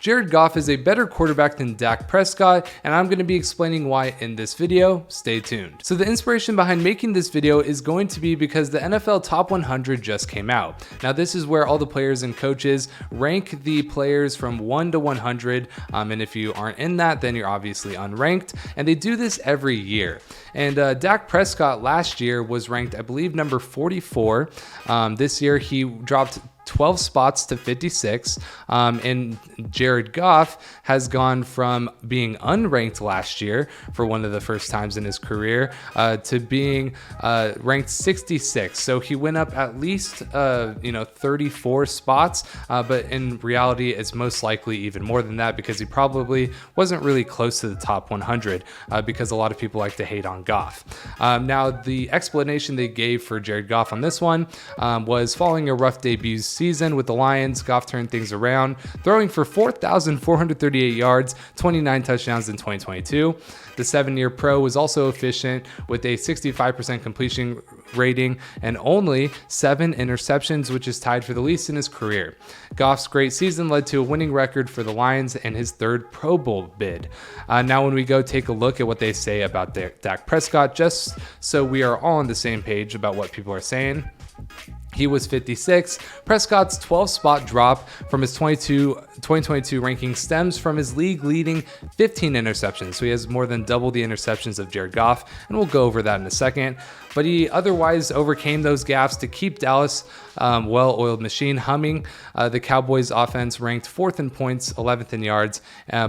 Jared Goff is a better quarterback than Dak Prescott, and I'm going to be explaining why in this video. Stay tuned. So the inspiration behind making this video is going to be because the NFL Top 100 just came out. Now this is where all the players and coaches rank the players from 1 to 100, and if you aren't in that, then you're obviously unranked, and they do this every year. And Dak Prescott last year was ranked, I believe, number 44. This year he dropped 12 spots to 56, and Jared Goff has gone from being unranked last year for one of the first times in his career to being ranked 66. So he went up at least 34 spots, but in reality it's most likely even more than that, because he probably wasn't really close to the top 100 because a lot of people like to hate on Goff. Now the explanation they gave for Jared Goff on this one was following a rough debut season with the Lions, Goff turned things around, throwing for 4,438 yards, 29 touchdowns in 2022. The 7-year pro was also efficient with a 65% completion rating and only 7 interceptions, which is tied for the least in his career. Goff's great season led to a winning record for the Lions and his 3rd Pro Bowl bid. Now when we go take a look at what they say about Dak Prescott, just so we are all on the same page about what people are saying. He was 56. Prescott's 12-spot drop from his 2022 ranking stems from his league-leading 15 interceptions. So he has more than double the interceptions of Jared Goff, and we'll go over that in a second. But he otherwise overcame those gaps to keep Dallas well-oiled machine humming. The Cowboys offense ranked 4th in points, 11th in yards,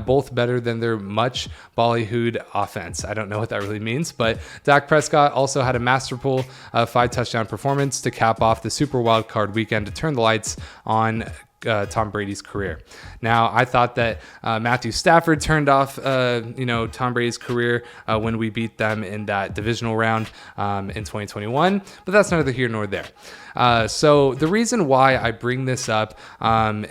both better than their much ballyhooed offense. I don't know what that really means, but Dak Prescott also had a masterful 5-touchdown performance to cap off the Super Wild Card weekend to turn the lights on Tom Brady's career. Now, I thought that Matthew Stafford turned off, Tom Brady's career when we beat them in that divisional round in 2021, but that's neither here nor there. So the reason why I bring this up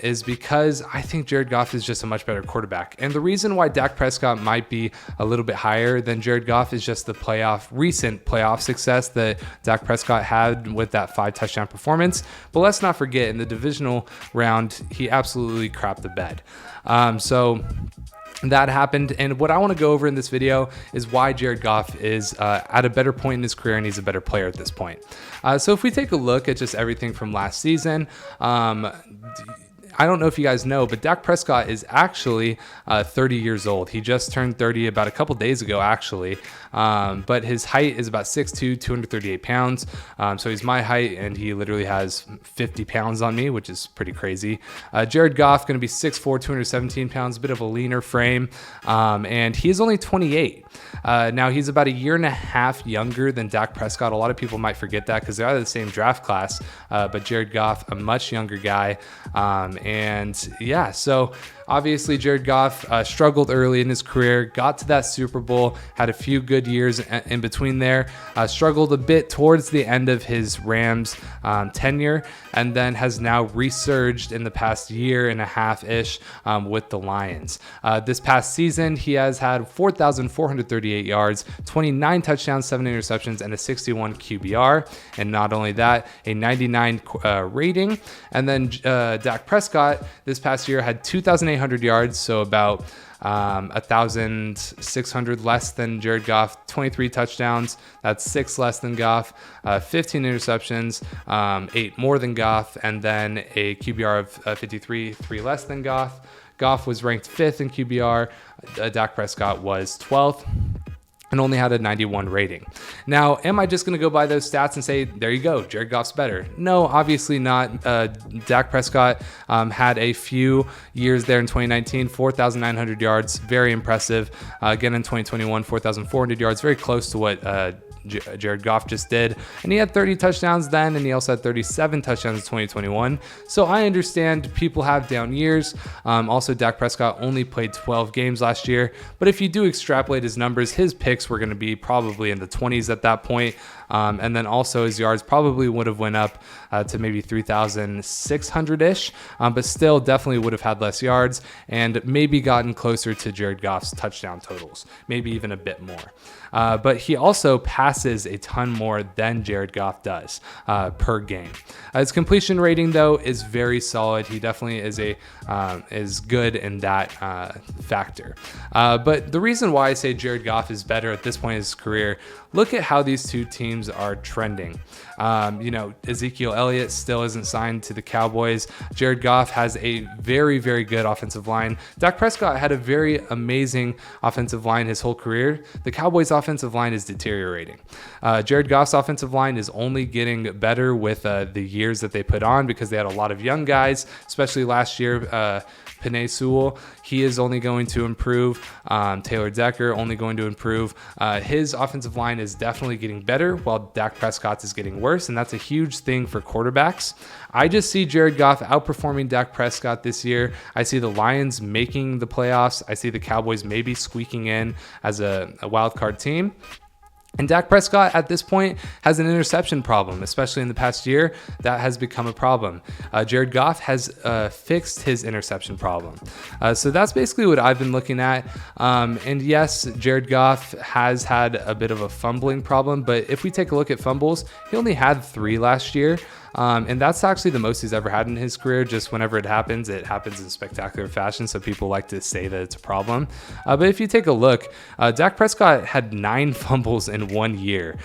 is because I think Jared Goff is just a much better quarterback. And the reason why Dak Prescott might be a little bit higher than Jared Goff is just the recent playoff success that Dak Prescott had with that 5-touchdown performance. But let's not forget, in the divisional round, he absolutely crapped the bed. So that happened, and what I want to go over in this video is why Jared Goff is at a better point in his career and he's a better player at this point. So if we take a look at just everything from last season, I don't know if you guys know, but Dak Prescott is actually 30 years old. He just turned 30 about a couple days ago, actually. But his height is about 6'2", 238 pounds. So he's my height, and he literally has 50 pounds on me, which is pretty crazy. Jared Goff going to be 6'4", 217 pounds, a bit of a leaner frame, and he is only 28. Now he's about a year and a half younger than Dak Prescott. A lot of people might forget that because they're out of the same draft class, but Jared Goff, a much younger guy. And yeah, so obviously Jared Goff struggled early in his career, got to that Super Bowl, had a few good years in between there, struggled a bit towards the end of his Rams tenure, and then has now resurged in the past year and a half-ish with the Lions. This past season, he has had 4,438 yards, 29 touchdowns, 7 interceptions, and a 61 QBR. And not only that, a 99 rating. And then Dak Prescott this past year had 2,800 yards, so about 1,600 less than Jared Goff, 23 touchdowns, that's 6 less than Goff, 15 interceptions, 8 more than Goff, and then a QBR of 53, 3 less than Goff. Goff was ranked 5th in QBR, Dak Prescott was 12th. And only had a 91 rating. Now, am I just going to go by those stats and say, there you go, Jared Goff's better? No, obviously not. Dak Prescott had a few years there in 2019, 4,900 yards, very impressive. Again in 2021, 4,400 yards, very close to what Jared Goff just did, and he had 30 touchdowns then, and he also had 37 touchdowns in 2021. So I understand people have down years. Also, Dak Prescott only played 12 games last year, but if you do extrapolate his numbers, his picks were going to be probably in the 20s at that point. And then also his yards probably would have went up to maybe 3,600-ish, but still definitely would have had less yards and maybe gotten closer to Jared Goff's touchdown totals, maybe even a bit more. But he also passes a ton more than Jared Goff does per game. His completion rating, though, is very solid. He definitely is good in that factor. But the reason why I say Jared Goff is better at this point in his career, look at how these two teams are trending. Ezekiel Elliott still isn't signed to the Cowboys. Jared Goff has a very, very good offensive line. Dak Prescott had a very amazing offensive line his whole career. The Cowboys' offensive line is deteriorating. Jared Goff's offensive line is only getting better with the years that they put on, because they had a lot of young guys, especially last year. Penei Sewell, he is only going to improve. Taylor Decker only going to improve. His offensive line is definitely getting better, while Dak Prescott's is getting worse, and that's a huge thing for quarterbacks. I just see Jared Goff outperforming Dak Prescott this year. I see the Lions making the playoffs. I see the Cowboys maybe squeaking in as a wild card team. And Dak Prescott at this point has an interception problem, especially in the past year. That has become a problem. Jared Goff has fixed his interception problem. So that's basically what I've been looking at. And yes, Jared Goff has had a bit of a fumbling problem, but if we take a look at fumbles, he only had 3 last year. And that's actually the most he's ever had in his career. Just whenever it happens in spectacular fashion. So people like to say that it's a problem. But if you take a look, Dak Prescott had 9 fumbles in 1 year.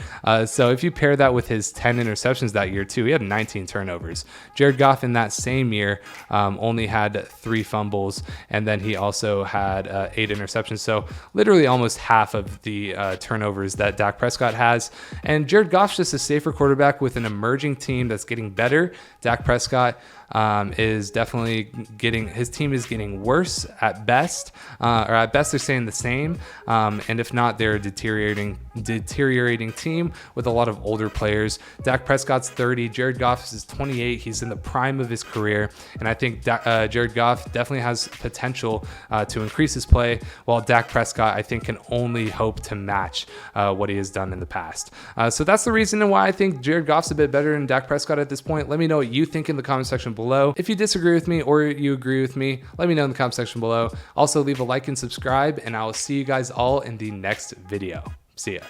So if you pair that with his 10 interceptions that year too, he had 19 turnovers. Jared Goff in that same year only had 3 fumbles, and then he also had 8 interceptions. So literally almost half of the turnovers that Dak Prescott has. And Jared Goff's just a safer quarterback with an emerging team that's getting better. Dak Prescott is definitely his team is getting worse at best, or at best they're staying the same, and if not, they're a deteriorating team with a lot of older players. Dak Prescott's 30, Jared Goff is 28. He's in the prime of his career, and I think Jared Goff definitely has potential to increase his play, while Dak Prescott, I think, can only hope to match what he has done in the past. So that's the reason why I think Jared Goff's a bit better than Dak Prescott at this point. Let me know what you think in the comment section below. If you disagree with me or you agree with me, let me know in the comment section below. Also, leave a like and subscribe, and I will see you guys all in the next video. See ya.